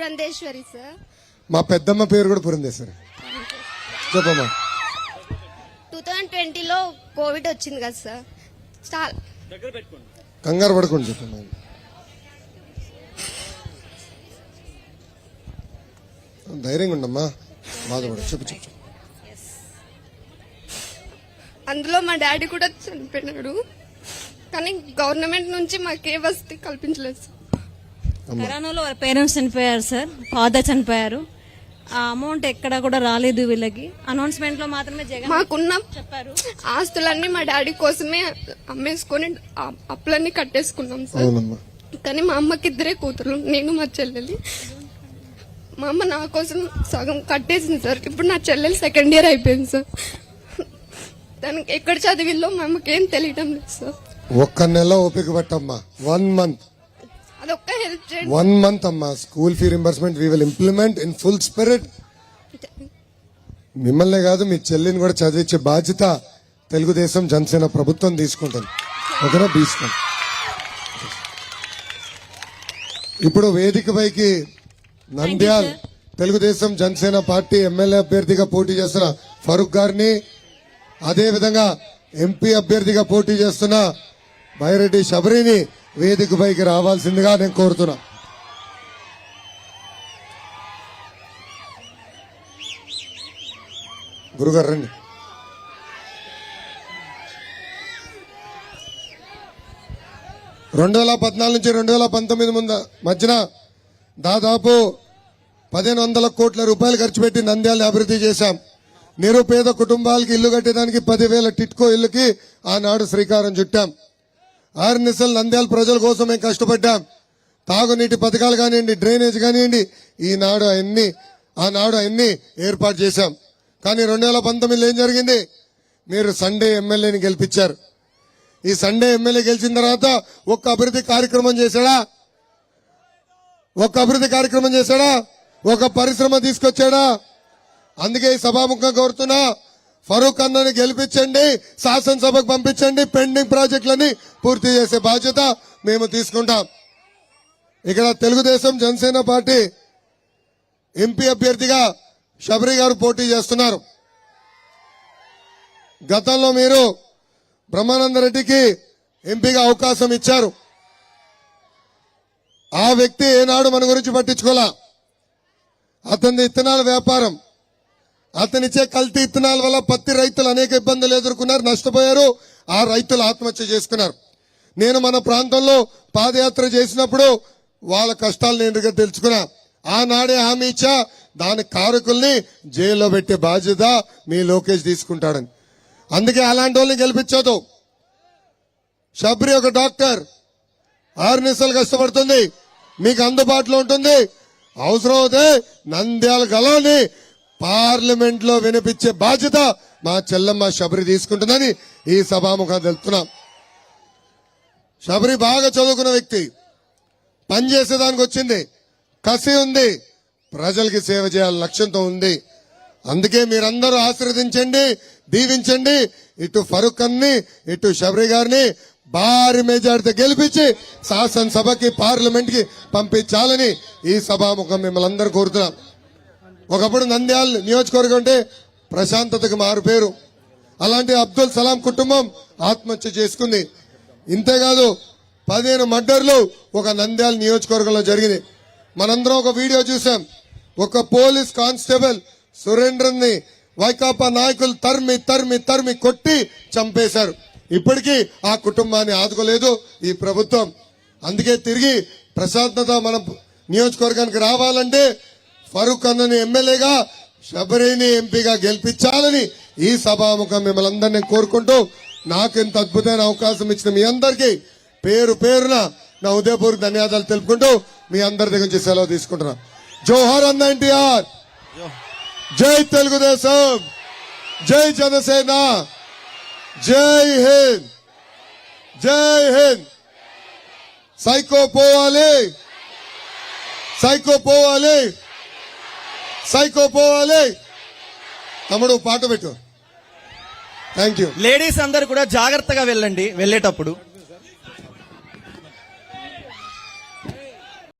Purandeswari sir. మా పెద్దమ్మ పేరు కూడా పురంధేశ్వరి. చెప్పమ్మా. 2020లో కోవిడ్ వచ్చింది కదా సార్. చాలా కంగారు పడుకోండి. చెప్పమ్మా. ధైర్యంగా ఉండమ్మా, బాధపడు. చెప్పు. అందులో మా డాడీ కూడా చనిపోయినాడు, కానీ గవర్నమెంట్ నుంచి మాకే వసతి కల్పించలేదు సార్. కరోనాలో వాళ్ళ పేరెంట్స్ చనిపోయారు సార్, ఫాదర్ చనిపోయారు. ఆ అమౌంట్ ఎక్కడ కూడా రాలేదు వీళ్ళకి. అనౌన్స్మెంట్ లో మాత్రమే జగన్ మాకున్న చెప్పారు. ఆస్తులన్నీ మా డాడీ కోసమే అమ్మేసుకొని అప్పులన్నీ కట్టేసుకున్నాం సార్. కానీ మా అమ్మకి ఇద్దరే కూతురు, నేను మా చెల్లెలి. మా అమ్మ నా కోసం సగం కట్టేసింది సార్. ఇప్పుడు నా చెల్లెలు సెకండ్ ఇయర్ అయిపోయింది సార్. దానికి ఎక్కడ చదివిల్లో మా అమ్మకి ఏం తెలియటం లేదు సార్. ఒక్క నెల ఓపిక పట్టమ్మా. 1 month. అదొక్క హెల్ప్ చేయండి. 1 month అమ్మా. School fee reimbursement we will implement in full spirit. మిమ్మల్నే కాదు, మీ చెల్లిని కూడా చదివించే బాధ్యత తెలుగుదేశం జనసేన ప్రభుత్వం తీసుకుంటుంది. ఓకేనా? తీసుకోండి. ఇప్పుడు వేదికపైకి నంద్యాల్ తెలుగుదేశం జనసేన పార్టీ ఎమ్మెల్యే అభ్యర్థిగా పోటీ చేస్తున్న ఫరూక్ గారిని, అదే విధంగా ఎంపీ అభ్యర్థిగా పోటీ చేస్తున్న బైరెడ్డి శబరిని వేదికపైకి రావాల్సిందిగా నేను కోరుతున్నా. గురుగారు రండి. రెండు 2014 నుంచి 2019 మధ్యన దాదాపు 1500 కోట్ల రూపాయలు ఖర్చు పెట్టి నంద్యాల అభివృద్ధి చేశాం. నిరుపేద కుటుంబాలకి ఇల్లు కట్టడానికి 10,000 టిట్కో ఇల్లుకి ఆనాడు శ్రీకారం చుట్టాం. 6 నిశలు నంద్యాల ప్రజల కోసం మేము కష్టపడ్డాం. తాగునీటి పథకాలు కానివ్వండి, డ్రైనేజ్ కానివ్వండి, ఆనాడు అన్ని ఏర్పాటు చేశాం. కానీ 2019లో ఏం జరిగింది? మీరు సండే ఎమ్మెల్యేని గెలిపించారు. ఈ సండే ఎమ్మెల్యే గెలిచిన తర్వాత ఒక్క అభివృద్ధి కార్యక్రమం చేశాడా? ఒక పరిశ్రమ తీసుకొచ్చాడా? అందుకే ఈ సభాముఖంగా కోరుతున్నా, ఫరూక్ అన్నని గెలిపించండి, శాసనసభకు పంపించండి. పెండింగ్ ప్రాజెక్టులని పూర్తి చేసే బాధ్యత మేము తీసుకుంటాం. ఇక్కడ తెలుగుదేశం జనసేన పార్టీ ఎంపీ అభ్యర్థిగా శబరి గారు పోటీ చేస్తున్నారు. గతంలో మీరు బ్రహ్మానందరెడ్డికి ఎంపీగా అవకాశం ఇచ్చారు. ఆ వ్యక్తి ఏనాడు మన గురించి పట్టించుకోలా. అతని ఇత్తనాల వ్యాపారం, అతనిచ్చే కల్తీ ఇత్తనాల వల్ల పత్తి రైతులు అనేక ఇబ్బందులు ఎదుర్కొన్నారు, నష్టపోయారు. ఆ రైతులు ఆత్మహత్య చేసుకున్నారు. నేను మన ప్రాంతంలో పాదయాత్ర చేసినప్పుడు వాళ్ళ కష్టాలు నేను తెలుసుకున్నా. ఆనాడే హామీ ఇచ్చా, దాని కారకుల్ని జైల్లో పెట్టే బాధ్యత మీ లోకేష్ తీసుకుంటాడని. అందుకే అలాంటి వాళ్ళని గెలిపించదు. శబరి ఒక డాక్టర్, 6 నిమిషాలు కష్టపడుతుంది, మీకు అందుబాటులో ఉంటుంది. అవసరం అవుతే నంద్యాల గలాన్ని పార్లమెంట్ లో వినిపించే బాధ్యత మా చెల్లమ్మ శబరి తీసుకుంటుందని ఈ సభాముఖం తెలుపుతున్నాం. శబరి బాగా చదువుకున్న వ్యక్తి, పనిచేసేదానికి వచ్చింది, కసి ఉంది, ప్రజలకి సేవ చేయాలని లక్ష్యంతో ఉంది. అందుకే మీరందరూ ఆశీర్వదించండి, దీవించండి. ఇటు ఫరూక్ అన్ని, ఇటు శబరి గారిని భారీ మెజార్టీతో గెలిపించి శాసనసభకి, పార్లమెంట్ కి పంపించాలని ఈ సభాముఖం మిమ్మల్ని అందరూ కోరుతున్నాం. ఒకప్పుడు నంద్యాల నియోజకవర్గం అంటే ప్రశాంతతకు మారు పేరు. అలాంటి అబ్దుల్ సలాం కుటుంబం ఆత్మహత్య చేసుకుంది. ఇంతేకాదు 15 మర్డర్లు ఒక నంద్యాల నియోజకవర్గంలో జరిగింది. మనందరం ఒక వీడియో చూసాం. ఒక పోలీస్ కానిస్టేబుల్ సురేంద్రన్ ని వైకాపా నాయకులు తరిమి కొట్టి చంపేశారు. ఇప్పటికీ ఆ కుటుంబాన్ని ఆదుకోలేదు ఈ ప్రభుత్వం. అందుకే తిరిగి ప్రశాంతత మన నియోజకవర్గానికి రావాలంటే ఫరూక్ అన్నని ఎమ్మెల్యేగా, శబరిని ఎంపీగా గెలిపించాలని ఈ సభాముఖం మిమ్మల్ని అందరినీ కోరుకుంటూ, నాకు ఇంత అద్భుతమైన అవకాశం ఇచ్చిన మీ అందరికీ పేరు పేరున నా ఉదయపూర్వక ధన్యవాదాలు తెలుపుకుంటూ మీ అందరి దగ్గర నుంచి సెలవు తీసుకుంటున్నా. జోహార్ అన్న ఎన్టీఆర్, జై తెలుగుదేశం, జై జనసేన, జై హింద్, జై హింద్. సైకో పోవాలి, సైకో పోవాలి, సైకో పోవాలి. తమ్ముడు పాట పెట్టు. Thank you. లేడీస్ అందరు కూడా జాగ్రత్తగా వెళ్ళండి వెళ్ళేటప్పుడు.